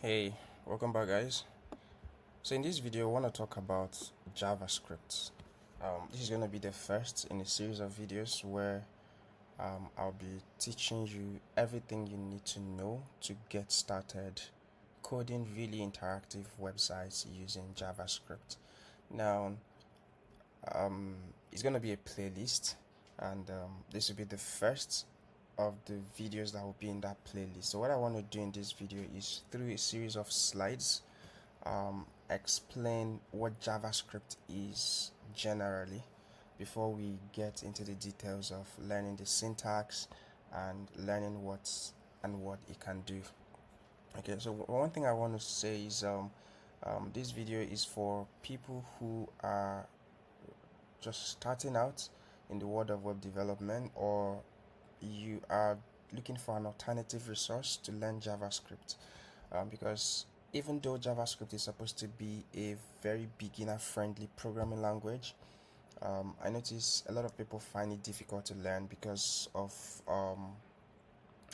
Hey, welcome back, guys. So in this video I want to talk about JavaScript. This is going to be the first in a series of videos where I'll be teaching you everything you need to know to get started coding really interactive websites using JavaScript. Now, it's going to be a playlist, and this will be the first of the videos that will be in that playlist. So what I want to do in this video is, through a series of slides, explain what JavaScript is generally before we get into the details of learning the syntax and learning what it can do. Okay, so one thing I want to say is this video is for people who are just starting out in the world of web development, or you are looking for an alternative resource to learn JavaScript, because even though JavaScript is supposed to be a very beginner friendly programming language, I notice a lot of people find it difficult to learn because of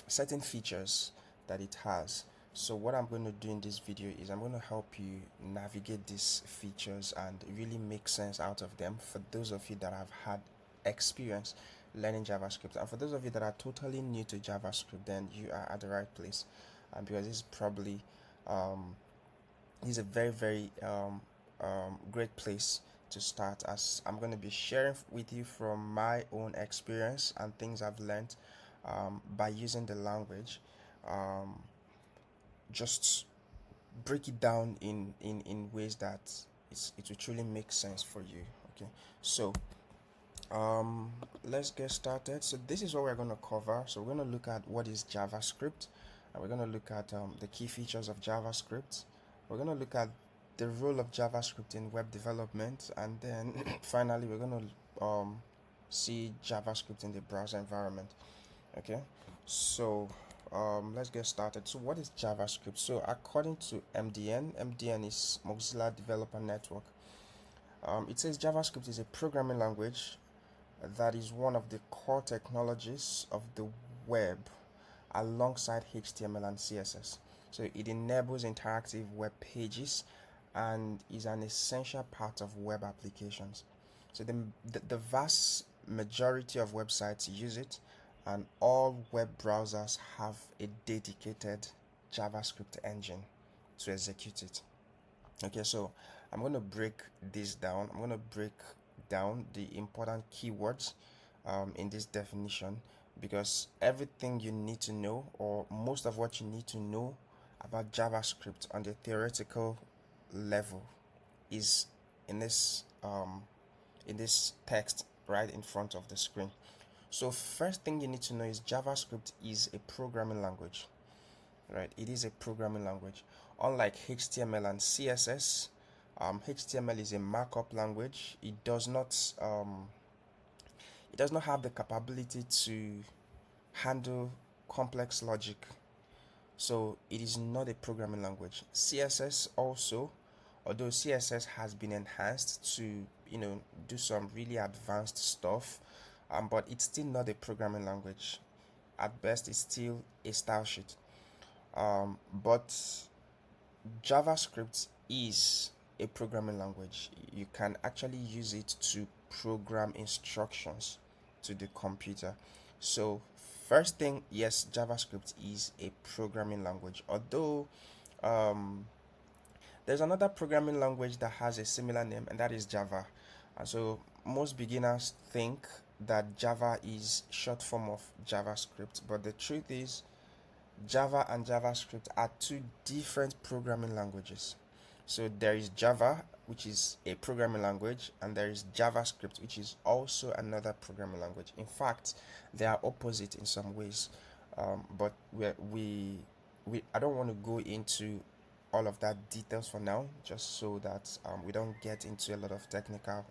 certain features that it has. So what I'm going to do in this video is I'm going to help you navigate these features and really make sense out of them for those of you that have had experience learning JavaScript. And for those of you that are totally new to JavaScript, then you are at the right place, because this is probably is a very great place to start, as I'm going to be sharing with you from my own experience and things I've learned by using the language. Just break it down in ways that it will truly make sense for you. Okay, so let's get started. So this is what we're going to cover. So we're going to look at what is JavaScript, and we're going to look at the key features of JavaScript. We're going to look at the role of JavaScript in web development, and then finally we're going to see JavaScript in the browser environment. Okay, so let's get started. So what is JavaScript? So according to MDN is Mozilla Developer Network, it says JavaScript is a programming language that is one of the core technologies of the web alongside HTML and CSS. So it enables interactive web pages and is an essential part of web applications. So the vast majority of websites use it, and all web browsers have a dedicated JavaScript engine to execute it. Okay, so I'm going to break this down. I'm going to break down the important keywords in this definition, because everything you need to know, or most of what you need to know about JavaScript on the theoretical level, is in this text right in front of the screen. So first thing you need to know is JavaScript is a programming language, right? It is a programming language. Unlike HTML and CSS, HTML is a markup language. It does not have the capability to handle complex logic, so it is not a programming language. CSS also, although CSS has been enhanced to do some really advanced stuff, but it's still not a programming language. At best, it's still a style sheet. But JavaScript is a programming language. You can actually use it to program instructions to the computer. So first thing, yes, JavaScript is a programming language, although there's another programming language that has a similar name, and that is Java. And so most beginners think that Java is short form of JavaScript, but the truth is Java and JavaScript are two different programming languages. So there is Java, which is a programming language, and there is JavaScript, which is also another programming language. In fact, they are opposite in some ways, but I don't want to go into all of that details for now, just so that we don't get into a lot of technical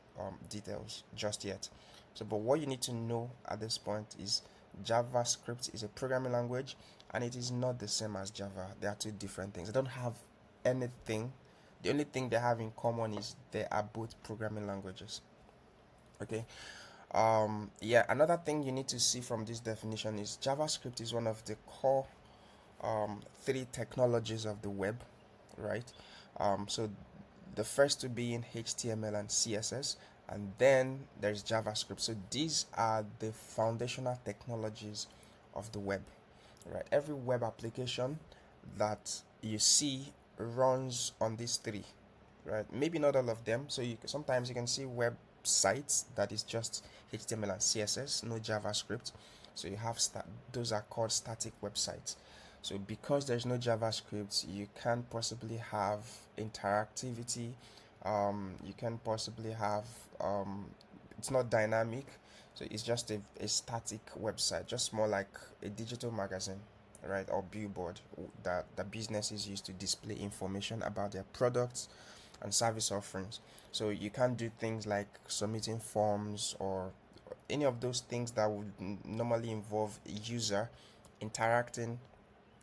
details just yet. So, but what you need to know at this point is JavaScript is a programming language, and it is not the same as Java. They are two different things. They don't have anything. The only thing they have in common is they are both programming languages. Okay. Yeah, another thing you need to see from this definition is JavaScript is one of the core three technologies of the web, right? So the first to be in HTML and CSS, and then there's JavaScript. So these are the foundational technologies of the web, right? Every web application that you see runs on these three, right? Maybe not all of them. So sometimes you can see websites that is just HTML and CSS, no JavaScript. So you have those are called static websites. So because there's no JavaScript, you can't possibly have interactivity. You can possibly have it's not dynamic. So it's just a static website, just more like a digital magazine, right, or billboard that the businesses use to display information about their products and service offerings. So you can't do things like submitting forms or any of those things that would normally involve a user interacting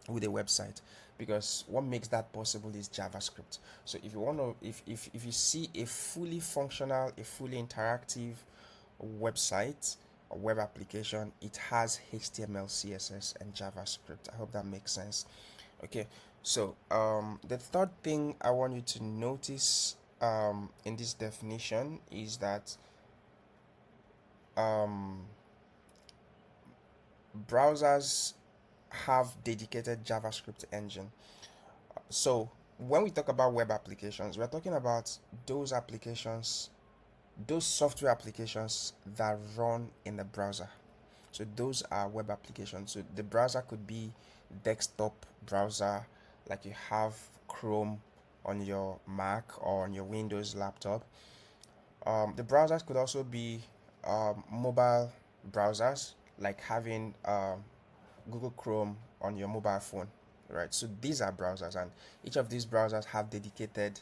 with a website, because what makes that possible is JavaScript. So if you want to, if you see a fully functional, a fully interactive website or web application, it has HTML, CSS, and JavaScript. I hope that makes sense. Okay, so the third thing I want you to notice in this definition is that um, browsers have dedicated JavaScript engine. So when we talk about web applications, we're talking about those applications, those software applications that run in the browser. So those are web applications. So the browser could be desktop browser, like you have Chrome on your Mac or on your Windows laptop. The browsers could also be mobile browsers, like having Google Chrome on your mobile phone, right? So these are browsers, and each of these browsers have dedicated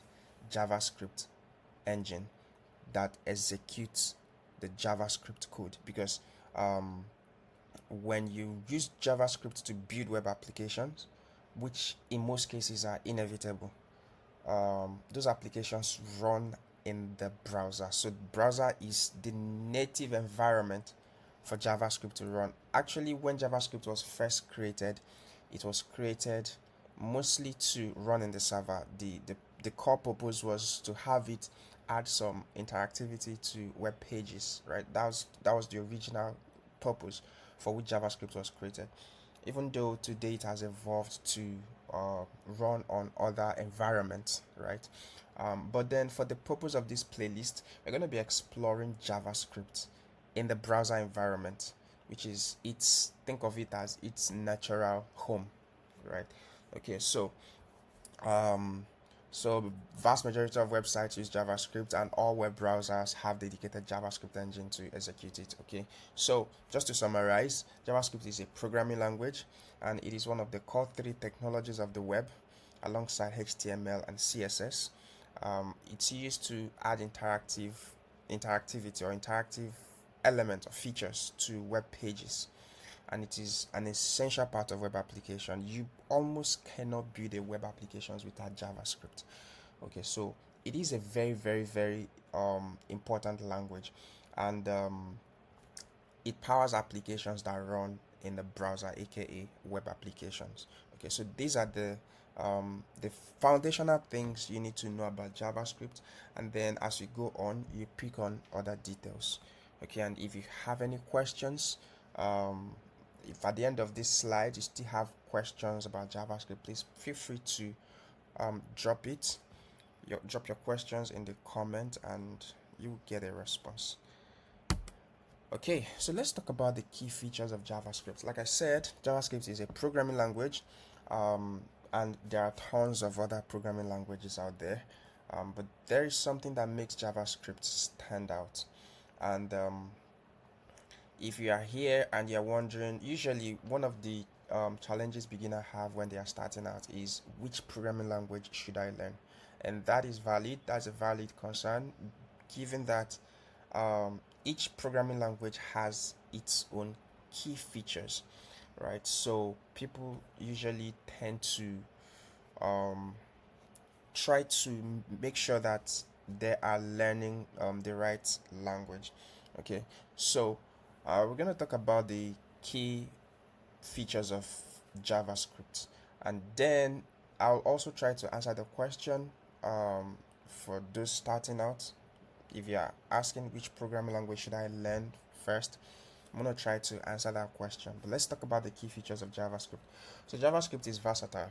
JavaScript engine that executes the JavaScript code, because um, when you use JavaScript to build web applications, which in most cases are inevitable, those applications run in the browser. So browser is the native environment for JavaScript to run. Actually, when JavaScript was first created, it was created mostly to run in the server. The core purpose was to have it add some interactivity to web pages, right? That was the original purpose for which JavaScript was created. Even though today it has evolved to run on other environments, right? But then for the purpose of this playlist, we're going to be exploring JavaScript in the browser environment, which is its, think of it as its natural home, right? Okay, um, so vast majority of websites use JavaScript, and all web browsers have dedicated JavaScript engine to execute it. Okay, so just to summarize, JavaScript is a programming language, and it is one of the core three technologies of the web, alongside HTML and CSS. It's used to add interactivity or interactive element or features to web pages, and it is an essential part of web application. You almost cannot build a web applications without JavaScript. Okay, so it is a very, very, very important language, and it powers applications that run in the browser, aka web applications. Okay, so these are the foundational things you need to know about JavaScript, and then as you go on, you pick on other details. Okay, and if you have any questions, if at the end of this slide you still have questions about JavaScript, please feel free to drop your questions in the comment, and you will get a response. Okay, so let's talk about the key features of JavaScript. Like I said, JavaScript is a programming language, and there are tons of other programming languages out there, but there is something that makes JavaScript stand out. And if you are here and you're wondering, usually one of the challenges beginners have when they are starting out is, which programming language should I learn? And that is valid. That's a valid concern, given that each programming language has its own key features, right? So people usually tend to um, try to make sure that they are learning the right language. Okay, so we're going to talk about the key features of JavaScript. And then I'll also try to answer the question for those starting out. If you are asking which programming language should I learn first, I'm going to try to answer that question. But let's talk about the key features of JavaScript. So JavaScript is versatile.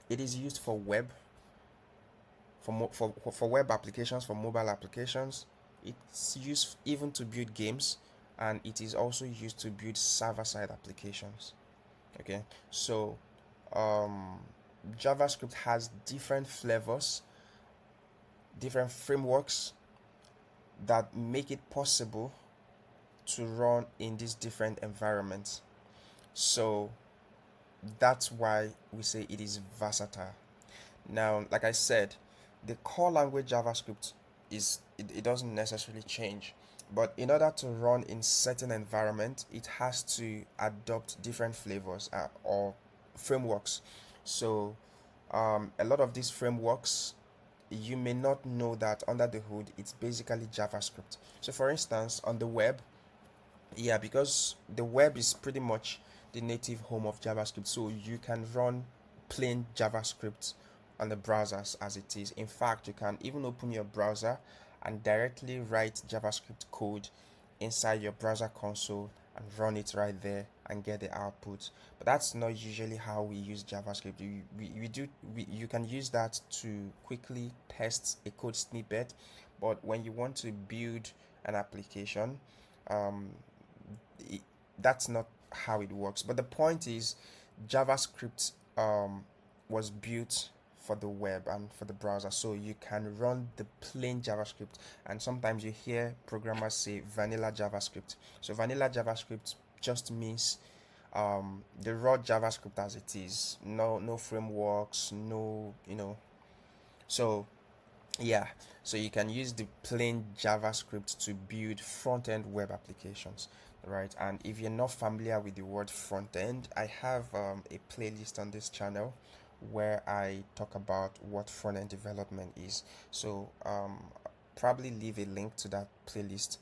It is used for web, for web applications, for mobile applications. It's used even to build games, and it is also used to build server-side applications. Okay, so JavaScript has different flavors, different frameworks that make it possible to run in these different environments. So that's why we say it is versatile. Now, like I said, the core language JavaScript it doesn't necessarily change, but in order to run in certain environment, it has to adopt different flavors or frameworks. So a lot of these frameworks, you may not know that under the hood it's basically JavaScript. So for instance, on the web, yeah, because the web is pretty much the native home of JavaScript, so you can run plain JavaScript on the browsers as it is. In fact, you can even open your browser and directly write JavaScript code inside your browser console and run it right there and get the output. But that's not usually how we use JavaScript. You can use that to quickly test a code snippet, but when you want to build an application, um, that's not how it works. But the point is, JavaScript was built for the web and for the browser, so you can run the plain JavaScript. And sometimes you hear programmers say vanilla JavaScript. So vanilla JavaScript just means the raw JavaScript as it is. No frameworks, no, so yeah, so you can use the plain JavaScript to build front-end web applications, right? And if you're not familiar with the word front-end, I have a playlist on this channel where I talk about what front-end development is. So probably leave a link to that playlist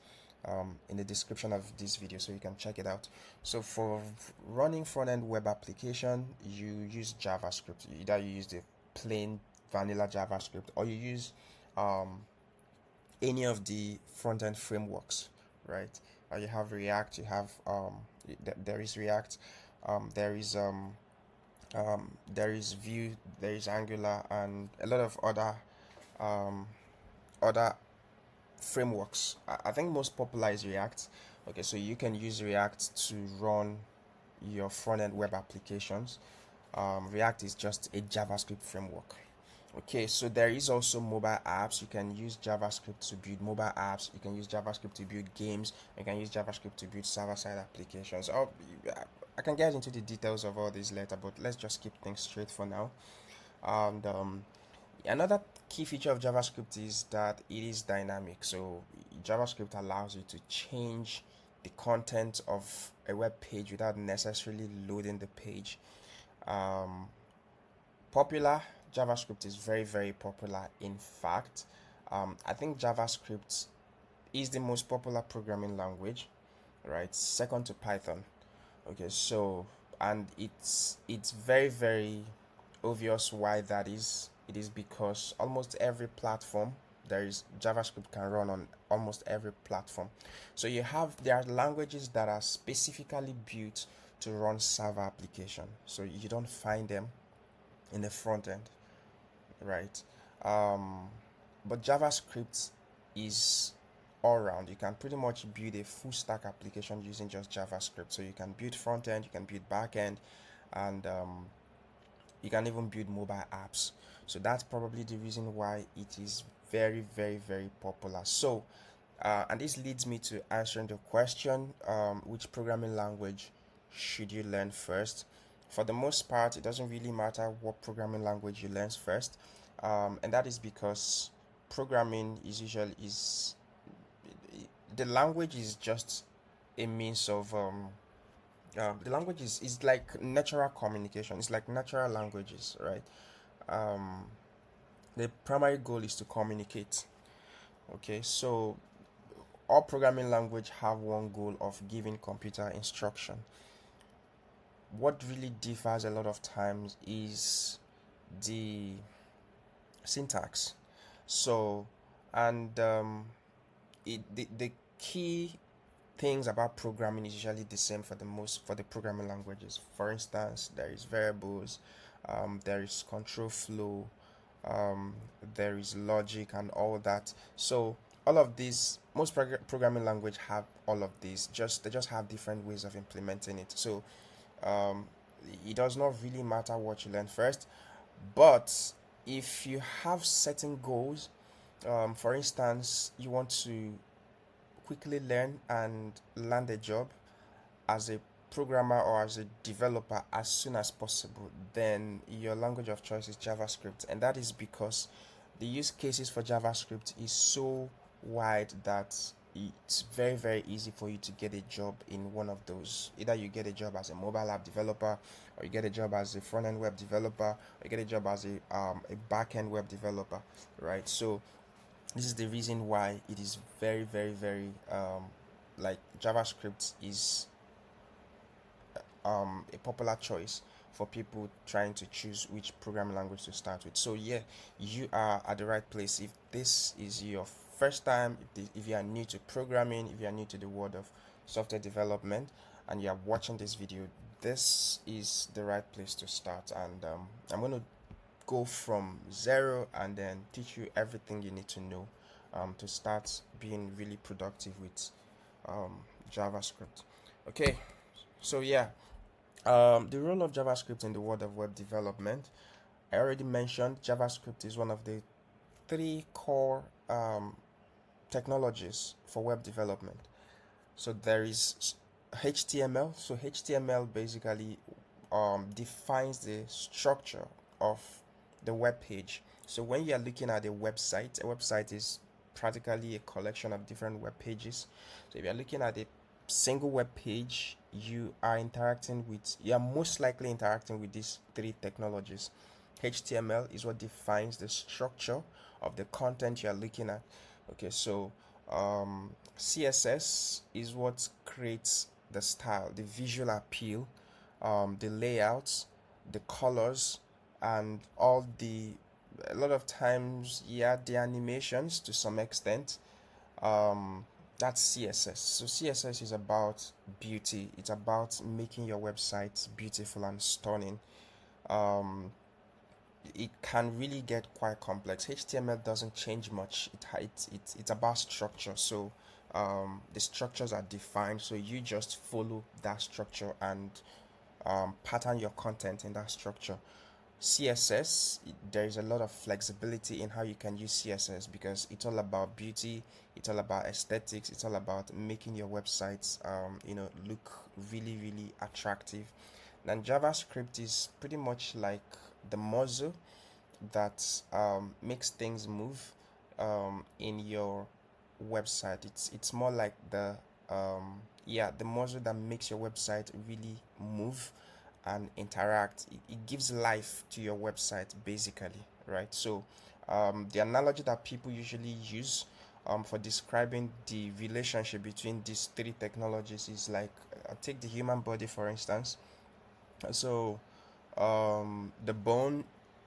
in the description of this video so you can check it out. So for running front-end web application, you use JavaScript. Either you use the plain vanilla JavaScript or you use um, any of the front-end frameworks, right? You have React, you have there is React, there is there is Vue, there is Angular, and a lot of um, other frameworks. I think most popular is React. Okay, so you can use React to run your front-end web applications. React is just a JavaScript framework. Okay, so there is also mobile apps. You can use JavaScript to build mobile apps. You can use JavaScript to build games. You can use JavaScript to build server-side applications. I can get into the details of all this later, but let's just keep things straight for now. And another key feature of JavaScript is that it is dynamic. So JavaScript allows you to change the content of a web page without necessarily loading the page. Popular JavaScript is very, very popular. In fact, I think JavaScript is the most popular programming language, right? Second to Python. Okay, so and it's very, very obvious why that is. It is because almost every platform there is JavaScript can run on almost every platform. So there are languages that are specifically built to run server application. So you don't find them in the front end, right? But JavaScript is all around. You can pretty much build a full stack application using just JavaScript. So you can build front end, you can build back end, and you can even build mobile apps. So that's probably the reason why it is very, very, very popular. So and this leads me to answering the question, which programming language should you learn first? For the most part, it doesn't really matter what programming language you learn first, and that is because programming is the language is just a means of the language is like natural communication. It's like natural languages, right? The primary goal is to communicate. Okay, so all programming language have one goal of giving computer instruction. what really differs a lot of times is the syntax. So, and the key things about programming is usually the same for the programming languages. For instance, there is variables, there is control flow, um, there is logic and all that. So all of these, most programming language have all of these. Just they just have different ways of implementing it. So um, it does not really matter what you learn first, but if you have certain goals, for instance, you want to quickly learn and land a job as a programmer or as a developer as soon as possible, then your language of choice is JavaScript. And that is because the use cases for JavaScript is so wide that it's very, very easy for you to get a job in one of those. Either you get a job as a mobile app developer, or you get a job as a front end web developer, or you get a job as a back end web developer, right? So this is the reason why it is very, very, very like JavaScript is a popular choice for people trying to choose which programming language to start with. So yeah, you are at the right place. If this is your first time, if you are new to programming, if you are new to the world of software development, and you are watching this video, this is the right place to start. And I'm going to go from zero and then teach you everything you need to know to start being really productive with JavaScript. Okay, so yeah, the role of JavaScript in the world of web development. I already mentioned JavaScript is one of the three core technologies for web development. So there is HTML. So HTML basically defines the structure of the web page. So when you are looking at a website is practically a collection of different web pages. So if you are looking at a single web page, you are most likely interacting with these three technologies. HTML is what defines the structure of the content you are looking at. Okay, so CSS is what creates the style, the visual appeal, the layouts, the colors, and a lot of times, yeah, the animations to some extent. Um, that's CSS. So CSS is about beauty. It's about making your website beautiful and stunning. Um, it can really get quite complex. HTML doesn't change much. It's about structure. So the structures are defined. So you just follow that structure and pattern your content in that structure. CSS, there is a lot of flexibility in how you can use CSS because it's all about beauty, it's all about aesthetics, it's all about making your websites, look really, really attractive. And JavaScript is pretty much like the muzzle that makes things move in your website. It's more like the muzzle that makes your website really move and interact. It gives life to your website basically, right? So the analogy that people usually use for describing the relationship between these three technologies is like, take the human body for instance. So the bone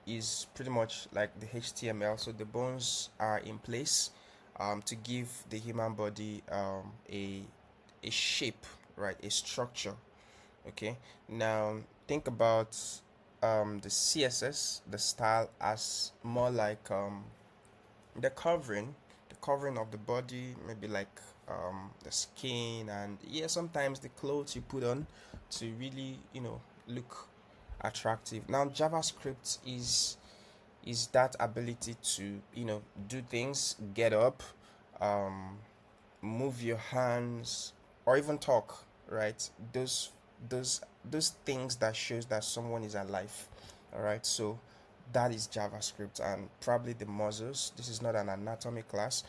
is pretty much like the HTML. So the bones are in place to give the human body a shape, right? A structure. Okay. Now think about the CSS, the style, as more like the covering of the body, maybe like the skin, and yeah, sometimes the clothes you put on to really look attractive. Now JavaScript is that ability to do things, get up, um, move your hands, or even talk, right? Those things that shows that someone is alive. All right, so that is JavaScript and probably the muscles. This is not an anatomy class,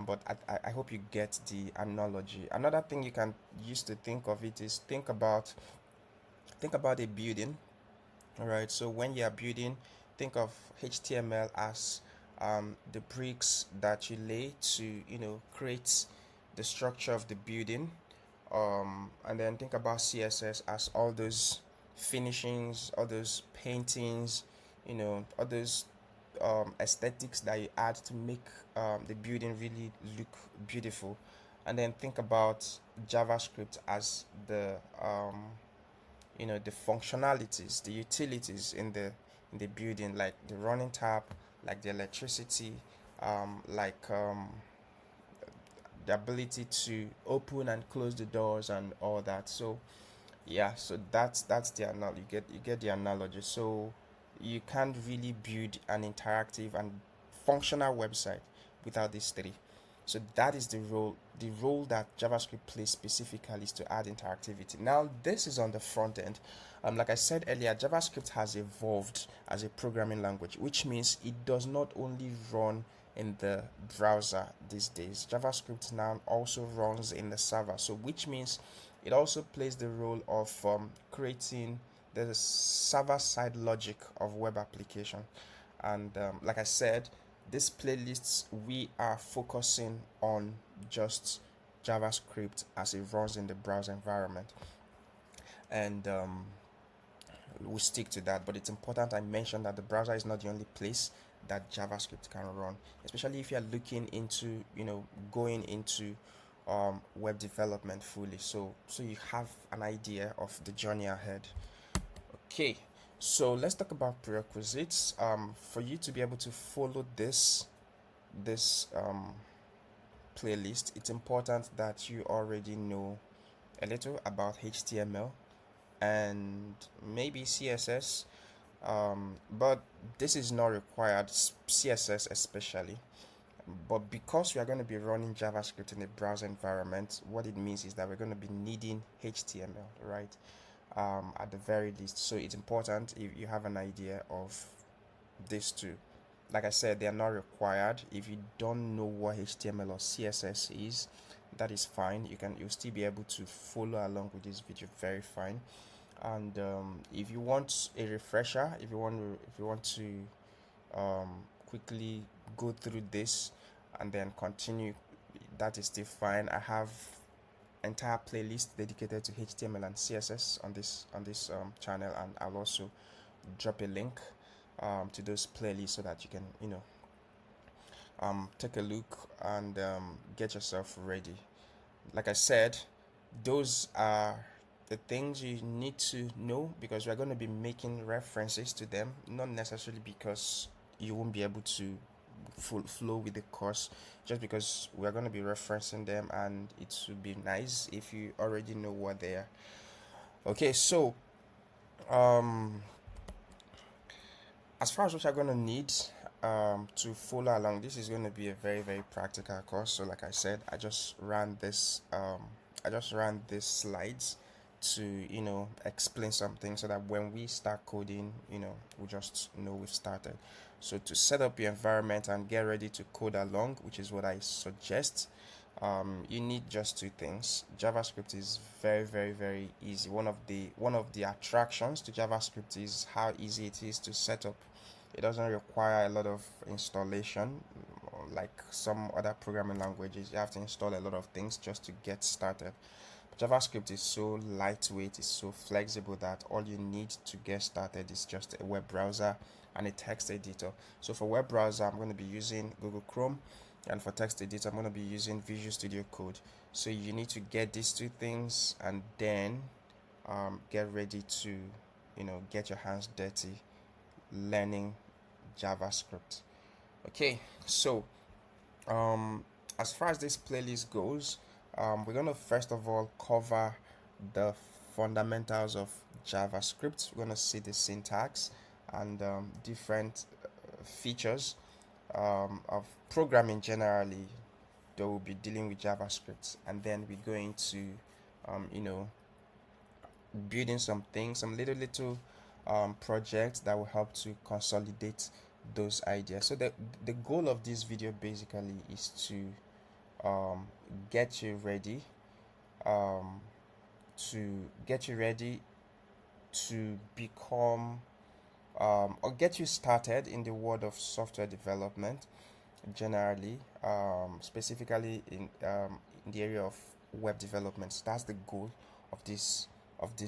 but I hope you get the analogy. Another thing you can use to think of it is think about a building. All right, so when you are building, think of HTML as the bricks that you lay to create the structure of the building, and then think about CSS as all those finishings, all those paintings, all those aesthetics that you add to make the building really look beautiful. And then think about JavaScript as the functionalities, the utilities in the building, like the running tap, like the electricity, like the ability to open and close the doors and all that. So yeah, so that's the analogy. You get the analogy. So you can't really build an interactive and functional website without these three. So that is the role that JavaScript plays specifically is to add interactivity. Now this is on the front end. Like I said earlier, JavaScript has evolved as a programming language, which means it does not only run in the browser these days. JavaScript now also runs in the server, so which means it also plays the role of creating the server-side logic of web application. And like I said, these playlists, we are focusing on just JavaScript as it runs in the browser environment, and we stick to that. But it's important I mention that the browser is not the only place that JavaScript can run, especially if you're looking into going into web development fully. So you have an idea of the journey ahead. Okay, so let's talk about prerequisites. For you to be able to follow this playlist, it's important that you already know a little about HTML and maybe CSS. But this is not required, CSS especially. But because we are going to be running JavaScript in a browser environment, what it means is that we're going to be needing HTML, right? At the very least. So it's important if you have an idea of these two. Like I said, they are not required. If you don't know what HTML or CSS is, that is fine. You'll still be able to follow along with this video very fine. And if you want a refresher, if you want to quickly go through this and then continue, that is still fine. I have entire playlist dedicated to HTML and CSS on this channel, and I'll also drop a link to those playlists so that you can take a look and get yourself ready. Like I said, those are the things you need to know, because we're going to be making references to them, not necessarily because you won't be able to flow with the course, just because we're going to be referencing them, and it would be nice if you already know what they are. Okay, so as far as what you're going to need to follow along, this is going to be a very, very practical course. So like I said, I just ran this slides to explain something, so that when we start coding, we just know we've started. So to set up your environment and get ready to code along, which is what I suggest, you need just two things. JavaScript is very, very, very easy. One of the attractions to JavaScript is how easy it is to set up. It doesn't require a lot of installation like some other programming languages. You have to install a lot of things just to get started. JavaScript is so lightweight, it's so flexible, that all you need to get started is just a web browser and a text editor. So for web browser, I'm going to be using Google Chrome, and for text editor, I'm going to be using Visual Studio Code. So you need to get these two things, and then get ready to get your hands dirty learning JavaScript. Okay, so as far as this playlist goes, we're going to first of all cover the fundamentals of JavaScript. We're going to see the syntax and different features of programming generally that will be dealing with JavaScript, and then we're going to building some things, some little projects that will help to consolidate those ideas. So the goal of this video basically is to get you ready to become or get you started in the world of software development generally, specifically in the area of web development. So that's the goal of this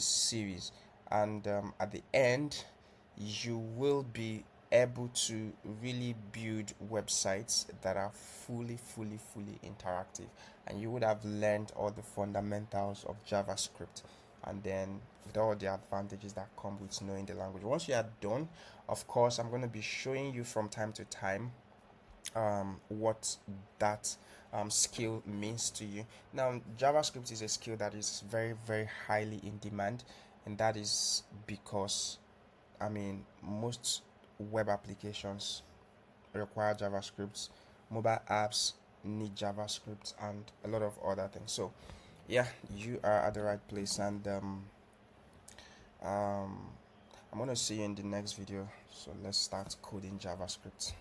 series. and at the end you will be able to really build websites that are fully interactive, and you would have learned all the fundamentals of JavaScript, and then with all the advantages that come with knowing the language. Once you are done, of course, I'm going to be showing you from time to time what that skill means to you. Now, JavaScript is a skill that is very highly in demand, and that is because, I mean, most web applications require JavaScript, mobile apps need JavaScript, and a lot of other things. So, yeah, you are at the right place, and um, I'm gonna see you in the next video. So let's start coding JavaScript.